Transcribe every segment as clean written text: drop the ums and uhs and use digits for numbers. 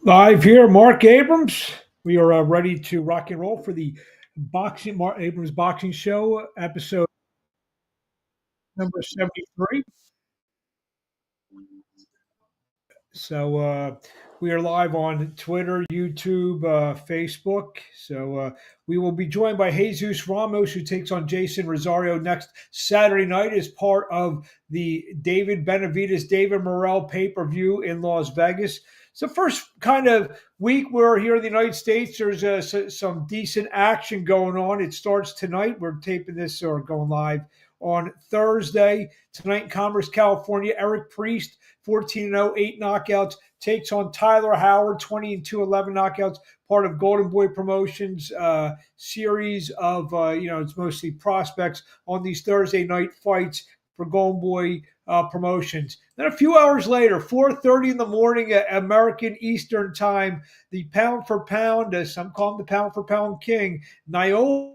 Live here, Marc Abrams. We are ready to rock and roll for the Marc Abrams Boxing Show, episode number 73. So we are live on Twitter, YouTube, Facebook. So we will be joined by Jesus Ramos, who takes on Jeison Rosario next Saturday night as part of the Benavidez David Morrell pay-per-view in Las Vegas. It's the first kind of week where here in the United States there's some decent action going on. It starts tonight. We're taping this or going live on Thursday. Tonight in Commerce, California, Eric Priest, 14-0, 8 knockouts, takes on Tyler Howard, 20-2, 11 knockouts, part of Golden Boy Promotions series of, it's mostly prospects on these Thursday night fights for Golden Boy Promotions. Then a few hours later, 4:30 in the morning at American Eastern Time, the pound for pound, as some call him the pound for pound king, Naoya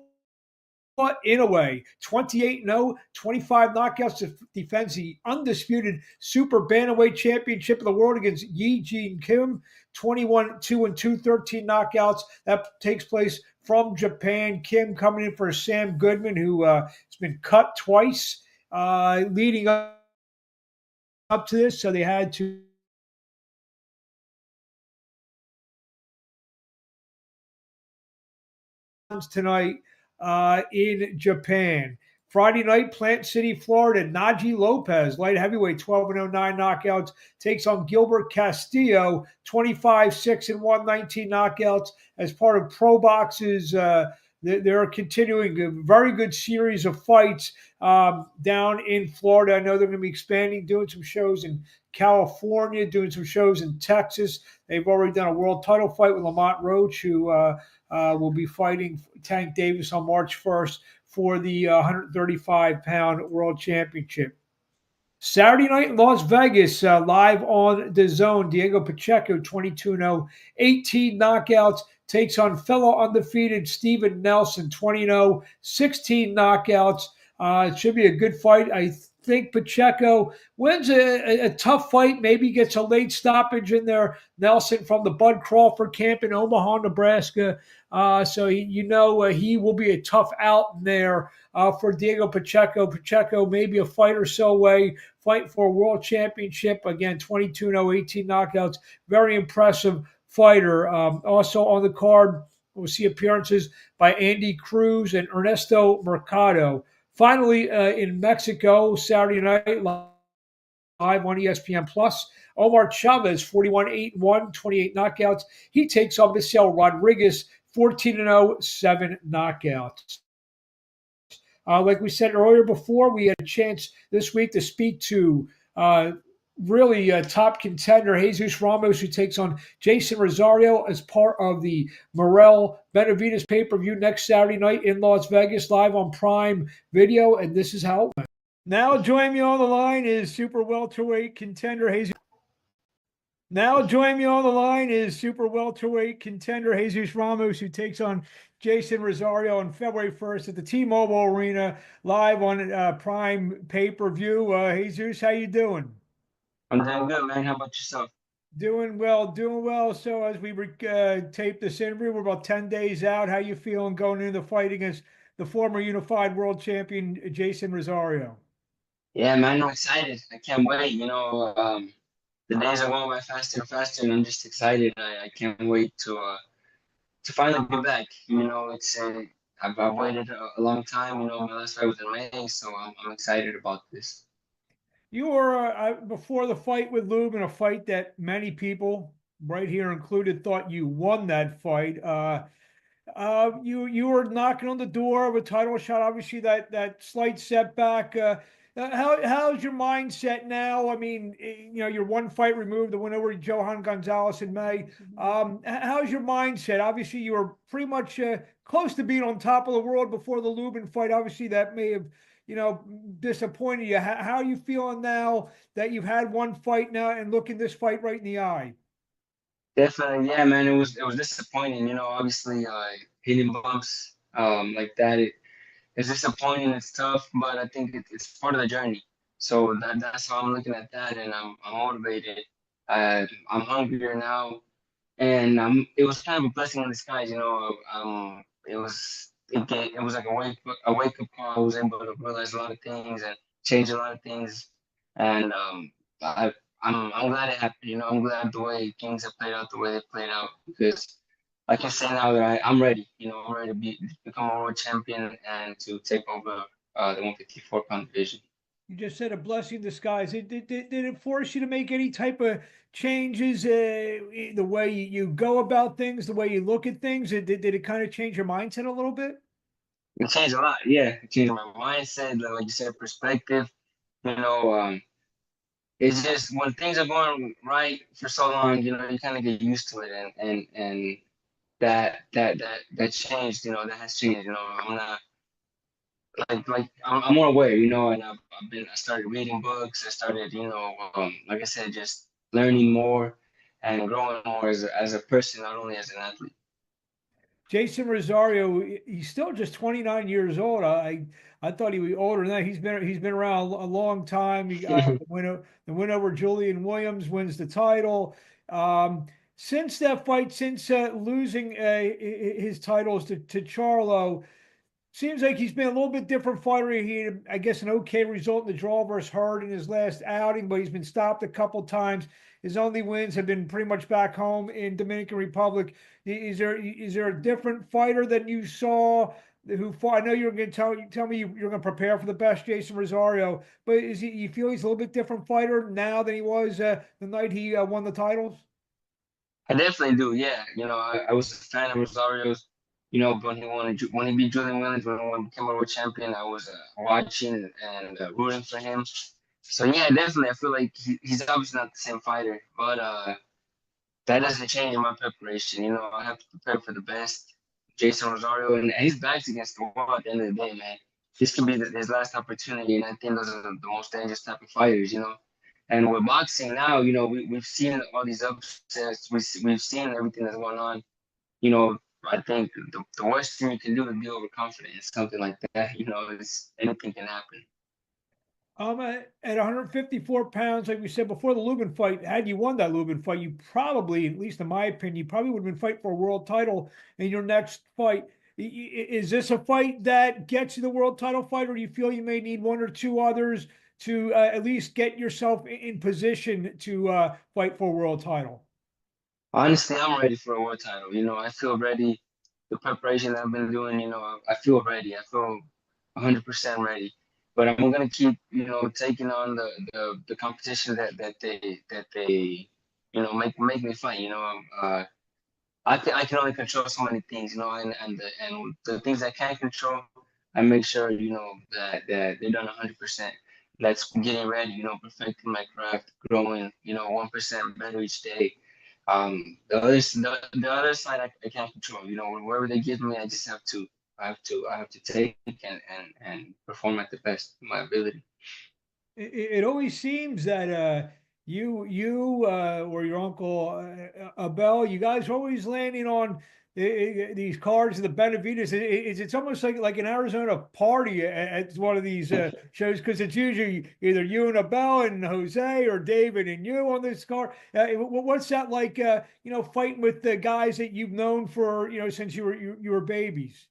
Inoue, 28-0, 25 knockouts, defends the undisputed Super Bantamweight Championship of the world against Yi Jin Kim, 21-2 and 13 knockouts. That takes place from Japan. Kim coming in for Sam Goodman, who has been cut twice leading up to this, so they had to tonight in Japan. Friday night, Plant City, Florida, Najee Lopez, light heavyweight, 12-0, 9 knockouts, takes on Gilbert Castillo, 25-6 and 19 knockouts as part of Pro Box's. They're continuing a very good series of fights down in Florida. I know they're going to be expanding, doing some shows in California, doing some shows in Texas. They've already done a world title fight with Lamont Roach, who will be fighting Tank Davis on March 1st for the 135-pound World Championship. Saturday night in Las Vegas, live on the Zone, Diego Pacheco, 22-0, 18 knockouts, takes on fellow undefeated Steven Nelson, 20-0, 16 knockouts. It should be a good fight. I think Pacheco wins a tough fight, maybe gets a late stoppage in there. Nelson from the Bud Crawford camp in Omaha, Nebraska. So he will be a tough out in there for Diego Pacheco. Pacheco maybe a fight or so away, fighting for a world championship. Again, 22-0, 18 knockouts. Very impressive fighter. Also on the card, we'll see appearances by Andy Cruz and Ernesto Mercado. Finally, in Mexico, Saturday night, live on ESPN Plus, Omar Chavez, 41-8-1, 28 knockouts. He takes on Michel Rodriguez, 14-0, 7 knockouts. Like we said earlier before, we had a chance this week to speak to really top contender Jesus Ramos, who takes on Jeison Rosario as part of the Morrell Benavidez pay-per-view next Saturday night in Las Vegas, live on Prime Video, and this is how it went. Now joining me on the line is super welterweight contender Jesus. Now joining me on the line is super welterweight contender Jesus Ramos, who takes on Jeison Rosario on February 1st at the T-Mobile Arena, live on Prime pay-per-view. Jesus, how you doing? I'm doing good, man. How about yourself? Doing well, doing well. So as we tape this interview, we're about 10 days out. How you feeling going into the fight against the former unified world champion, Jeison Rosario? Yeah, man, I'm excited. I can't wait. The days are going by faster and faster, and I'm just excited. I can't wait to finally be back. I've waited a long time. My last fight was in May, so I'm excited about this. You were before the fight with Lubin, a fight that many people, right here included, thought you won that fight. You were knocking on the door of a title shot. Obviously, that slight setback. How's your mindset now? I mean, you're one fight removed, the win over Johan Gonzalez in May. How's your mindset? Obviously, you were pretty much close to being on top of the world before the Lubin fight. Obviously, that may have disappointed you. How are you feeling now that you've had one fight now and looking this fight right in the eye? Definitely, yeah, man. It was disappointing. Obviously, hitting bumps like that. It's disappointing. It's tough, but I think it's part of the journey. So that's how I'm looking at that, and I'm motivated. I'm hungrier now. and it was kind of a blessing in disguise. It was like a wake up call. I was able to realize a lot of things and change a lot of things, and I I'm glad it happened. I'm glad the way things have played out the way they played out because I can say now that I'm ready. I'm ready to become a world champion and to take over the 154-pound division. You just said a blessing in disguise. Did it force you to make any type of changes, the way you go about things, the way you look at things? Did it kind of change your mindset a little bit? It changed a lot. Yeah, it changed my mindset. Like you said, perspective. You know, it's just when things are going right for so long, you kind of get used to it, and that changed. That has changed. I'm not I'm more aware. And I started reading books. I started, like I said, just learning more and growing more as a person, not only as an athlete. Jeison Rosario, he's still just 29 years old. I thought he was older than that. He's been around a long time. The win over Julian Williams, wins the title. Since that fight, since losing his titles to Charlo, seems like he's been a little bit different fighter. He had, I guess, an okay result in the draw versus Hurd in his last outing, but he's been stopped a couple times. His only wins have been pretty much back home in Dominican Republic. Is there a different fighter than you saw who fought? I know you're going to tell me you're going to prepare for the best, Jeison Rosario, but you feel he's a little bit different fighter now than he was the night he won the titles? I definitely do. Yeah, I was a fan of Rosario's. When he beat Julian Williams, when he became a world champion, I was watching and rooting for him. So yeah, definitely, I feel like he's obviously not the same fighter, but that doesn't change my preparation. I have to prepare for the best. Jeison Rosario, and his back's against the wall at the end of the day, man. This could be his last opportunity, and I think those are the most dangerous type of fighters. And with boxing now, we've seen all these upsets. We've seen everything that's going on. I think the worst thing you can do is be overconfident. Something like that. Anything can happen. At 154 pounds, like we said before the Lubin fight, had you won that Lubin fight, you probably, at least in my opinion, you probably would have been fighting for a world title in your next fight. Is this a fight that gets you the world title fight, or do you feel you may need one or two others to at least get yourself in position to fight for a world title? Honestly, I'm ready for a world title. I feel ready. The preparation that I've been doing, I feel ready. I feel 100% ready. But I'm gonna keep, taking on the competition that they, make me fight. I can only control so many things, and the things I can control, I make sure, that they're done 100%. That's getting ready, perfecting my craft, growing, 1% better each day. The other side I can't control. Wherever they give me, I have to take and perform at the best of my ability. It always seems that you or your uncle Abel, you guys are always landing on these cards of the Benavidez. It's almost like an Arizona party at one of these shows, because it's usually either you and Abel and Jose, or David and you on this card. What's that like? Fighting with the guys that you've known for since you were babies.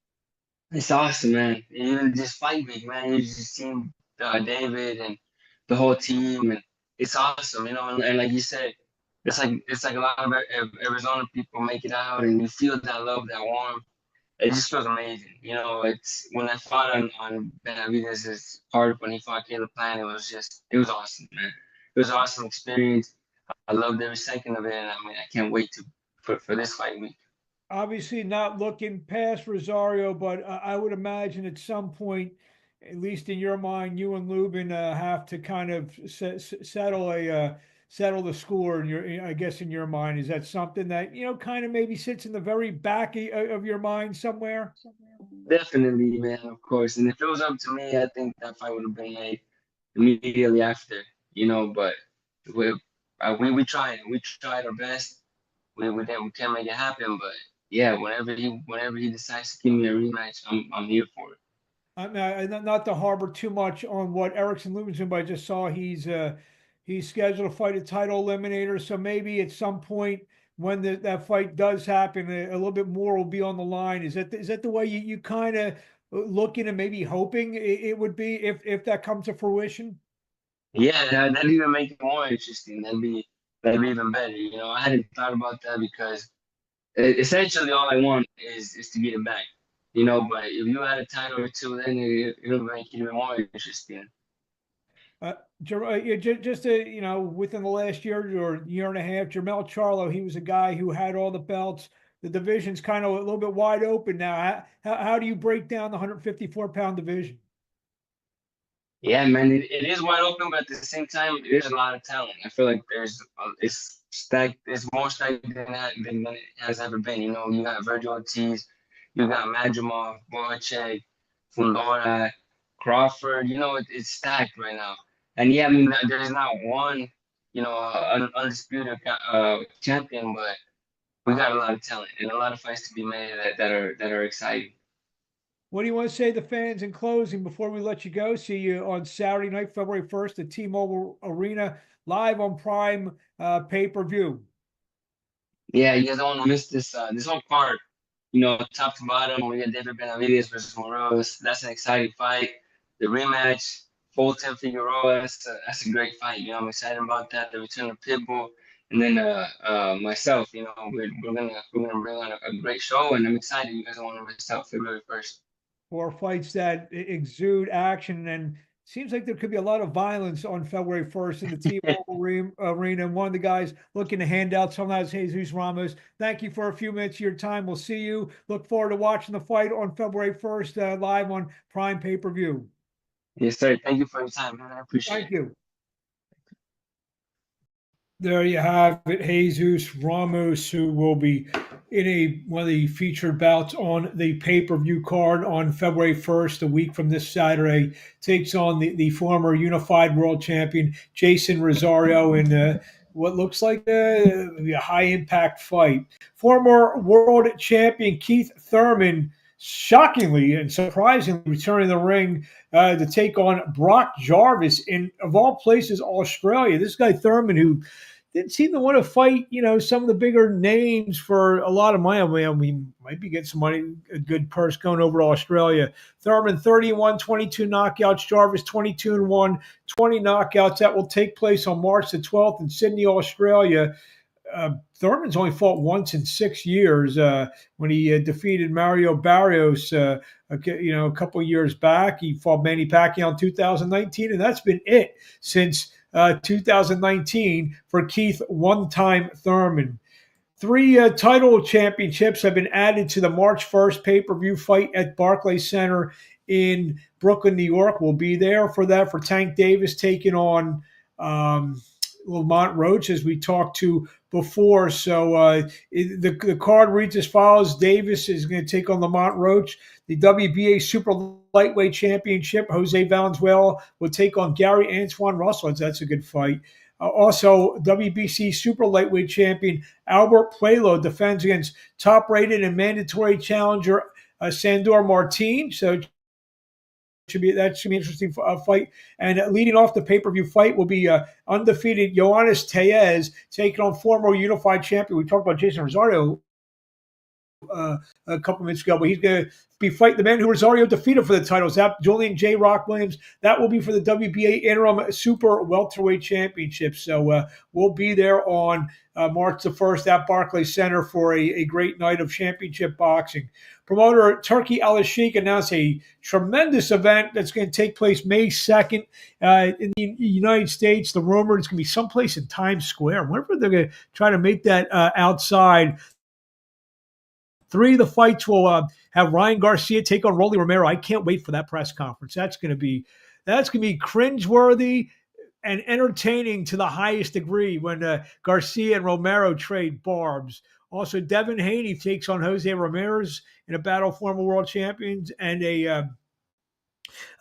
It's awesome, man. Even just fight week, man. You just seen David and the whole team, and it's awesome, And like you said, it's like a lot of Arizona people make it out, and you feel that love, that warmth. It just feels amazing, It's when I fought on Benavidez's card when he fought Caleb Plant, it was awesome, man. It was an awesome experience. I loved every second of it, and I mean, I can't wait for this fight week. Obviously not looking past Rosario, but I would imagine at some point, at least in your mind, you and Lubin have to kind of settle the score. In I guess in your mind, is that something that kind of maybe sits in the very back of your mind somewhere? Definitely, man, of course. And if it was up to me, I think that fight would have been made immediately after, But we we tried. We tried our best. We can't make it happen. But yeah, whenever he decides to give me a rematch, I'm here for it. I mean, not to harbor too much on what Erickson Lubin's doing, but I just saw he's scheduled to fight a title eliminator. So maybe at some point when that fight does happen, a little bit more will be on the line. Is that the way you kind of looking and maybe hoping it would be if that comes to fruition? Yeah, that'd even make it more interesting. That'd be even better. I hadn't thought about that because essentially all I want is to get it back. But if you add a title or two, then it'll make it even more interesting. Just within the last year or year and a half, Jermell Charlo, he was a guy who had all the belts. The division's kind of a little bit wide open now. How do you break down the 154-pound division? Yeah, man, it is wide open, but at the same time, there's a lot of talent. I feel like it's stacked, it's more stacked than it has ever been. You got Virgil Ortiz, you got Madrimov, Voracek, Fundora, Crawford. It's stacked right now. And yeah, I mean, there's not one, undisputed champion, but we got a lot of talent and a lot of fights to be made that are exciting. What do you want to say to the fans in closing before we let you go? See you on Saturday night, February 1st at T-Mobile Arena, live on Prime pay-per-view. Yeah, you guys don't want to miss this whole card. Top to bottom, we got David Benavidez versus Morrell. That's an exciting fight. The rematch, Fulton Figueroa, that's a great fight. I'm excited about that. The return of Pitbull, and then myself. We're gonna bring on a great show, and I'm excited. You guys don't want to miss out February 1st. Or fights that exude action, and seems like there could be a lot of violence on February 1st in the T-Mobile Arena. And one of the guys looking to hand out some of that is Jesus Ramos. Thank you for a few minutes of your time. We'll see you. Look forward to watching the fight on February 1st live on Prime pay-per-view. Yes, sir. Thank you for your time, man. I appreciate it. Thank you. There you have it, Jesus Ramos, who will be in one of the featured bouts on the pay-per-view card on February 1st, a week from this Saturday, takes on the former unified world champion, Jeison Rosario, in what looks like a high-impact fight. Former world champion Keith Thurman, shockingly and surprisingly, returning to the ring to take on Brock Jarvis in, of all places, Australia. This guy Thurman, who didn't seem to want to fight, some of the bigger names for a lot of money. We might be getting some money, a good purse going over to Australia. Thurman, 31-22 knockouts. Jarvis, 22-1, 20 knockouts. That will take place on March the 12th in Sydney, Australia. Thurman's only fought once in 6 years when he defeated Mario Barrios, a couple of years back. He fought Manny Pacquiao in 2019, and that's been it since 2019 for Keith one-time Thurman. 3 title championships have been added to the March 1st pay-per-view fight at Barclays Center in Brooklyn, New York. We'll be there for that, for Tank Davis taking on Lamont Roach, as we talked to before. So the card reads as follows. Davis is going to take on Lamont Roach. The WBA Super Lightweight Championship, Jose Valenzuela will take on Gary Antoine Russell. That's a good fight. Also, WBC Super Lightweight Champion Albert Puello defends against top-rated and mandatory challenger Sandor Martin. So that should be an interesting fight. And leading off the pay-per-view fight will be undefeated Yoannis Tellez taking on former unified champion. We talked about Jeison Rosario a couple minutes ago, but he's going to be fighting the man who Rosario defeated for the titles, Julian J. Rock Williams. That will be for the WBA Interim Super Welterweight Championship. So we'll be there on March the 1st at Barclays Center for a great night of championship boxing. Promoter Turki Al-Sheikh announced a tremendous event that's going to take place May 2nd in the United States. The rumor is going to be someplace in Times Square. I wonder if they're going to try to make that outside. 3 of the fights will have Ryan Garcia take on Rolly Romero. I can't wait for that press conference. That's going to be cringeworthy and entertaining to the highest degree when Garcia and Romero trade barbs. Also, Devin Haney takes on Jose Ramirez in a battle of former world champions, and a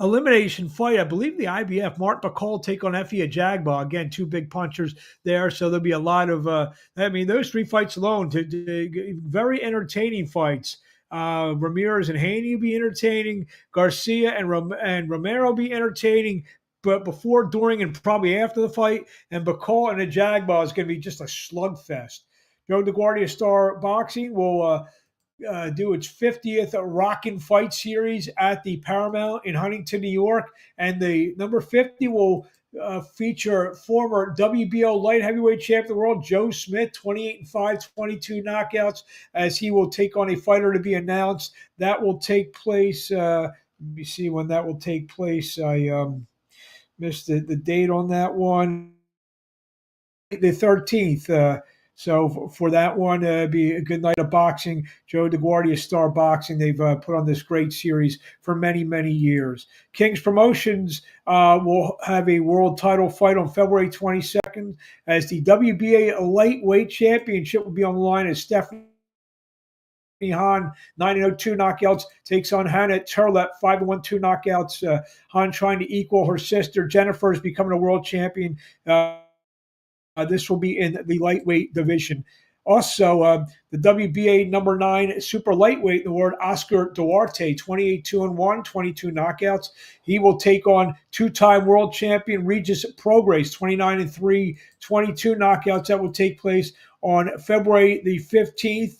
elimination fight. I believe the IBF, Marc Bacall take on Effie Ajagba. Again, 2 big punchers there. So there'll be a lot of, those 3 fights alone, very entertaining fights. Ramirez and Haney will be entertaining. Garcia and Romero will be entertaining. But before, during, and probably after the fight, and Bacall and Ajagba is going to be just a slugfest. Joe DeGuardia Star Boxing will do its 50th Rockin' Fight Series at the Paramount in Huntington, New York. And the number 50 will feature former WBO light heavyweight champion of the world, Joe Smith, 28-5, 22 knockouts, as he will take on a fighter to be announced. That will take place, let me see when that will take place. I missed the date on that one. The 13th. So for that one, be a good night of boxing. Joe DeGuardia Star Boxing. They've put on this great series for many, many years. King's Promotions will have a world title fight on February 22nd as the WBA lightweight championship will be on the line as Stephanie Han, 9-2 knockouts, takes on Hannah Turlep, 5-1, 2 knockouts. Han trying to equal her sister. Jennifer is becoming a world champion. This will be in the lightweight division. Also, the WBA number 9 super lightweight in the world, Oscar Duarte, 28-2-1, 22 knockouts. He will take on two-time world champion Regis Prograis, 29-3, 22 knockouts. That will take place on February the 15th.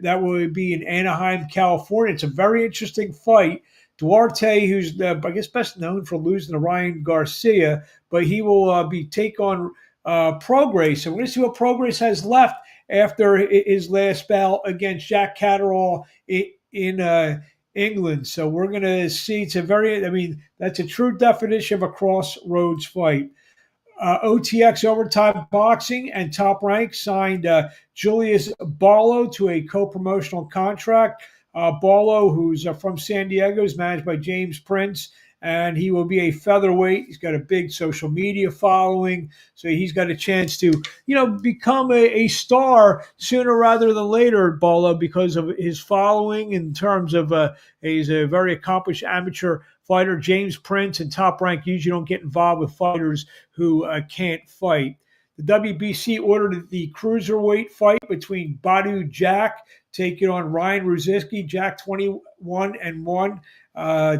That will be in Anaheim, California. It's a very interesting fight. Duarte, who's I guess best known for losing to Ryan Garcia, but he will be take on Prograis. So we're going to see what Prograis has left after his last bout against Jack Catterall in England. So we're going to see. That's a true definition of a crossroads fight. OTX Overtime Boxing and Top Rank signed Julius Barlow to a co-promotional contract. Barlow, who's from San Diego, is managed by James Prince, and he will be a featherweight. He's got a big social media following, so he's got a chance to, become a star sooner rather than later, Barlow, because of his following in terms of he's a very accomplished amateur fighter. James Prince and Top Rank usually don't get involved with fighters who can't fight. The WBC ordered the cruiserweight fight between Badu Jack taking on Ryan Ruzicki. Jack 21-1,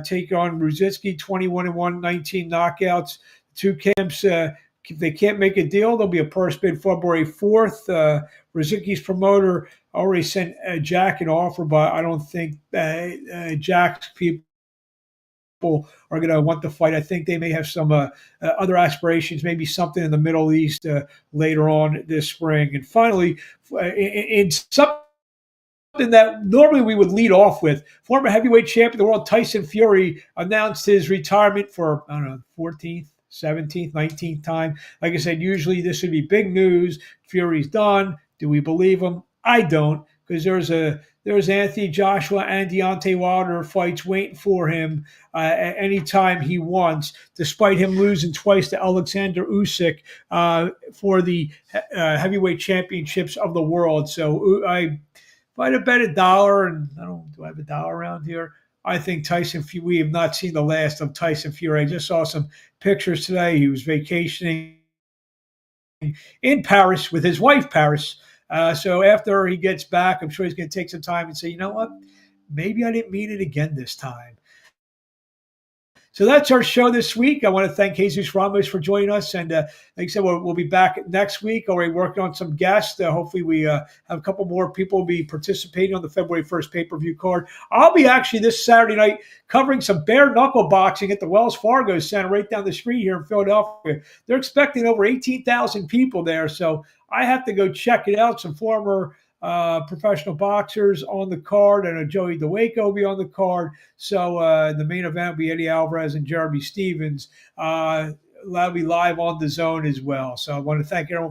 take on Ruzicki 21-1, 19 knockouts. Two camps, if they can't make a deal, there'll be a purse bid February 4th. Ruzicki's promoter already sent Jack an offer, but I don't think Jack's people are going to want the fight. I think they may have some other aspirations, maybe something in the Middle East later on this spring. And finally, in something that normally we would lead off with, former heavyweight champion of the world Tyson Fury announced his retirement for, 14th, 17th, 19th time. Like I said, usually this would be big news. Fury's done. Do we believe him? I don't, because there's Anthony Joshua and Deontay Wilder fights waiting for him anytime he wants, despite him losing twice to Alexander Usyk for the heavyweight championships of the world. So I might have bet $1, and do I have $1 around here? I think we have not seen the last of Tyson Fury. I just saw some pictures today. He was vacationing in Paris with his wife, Paris. So after he gets back, I'm sure he's going to take some time and say, you know what, maybe I didn't mean it again this time. So that's our show this week. I want to thank Jesus Ramos for joining us. And like I said, we'll be back next week. Already working on some guests. Hopefully we have a couple more people be participating on the February 1st pay-per-view card. I'll be actually this Saturday night covering some bare knuckle boxing at the Wells Fargo Center right down the street here in Philadelphia. They're expecting over 18,000 people there. So I have to go check it out. Some former professional boxers on the card, and Joey DeWaco will be on the card. So the main event will be Eddie Alvarez and Jeremy Stevens. That'll be live on the Zone as well. So I want to thank everyone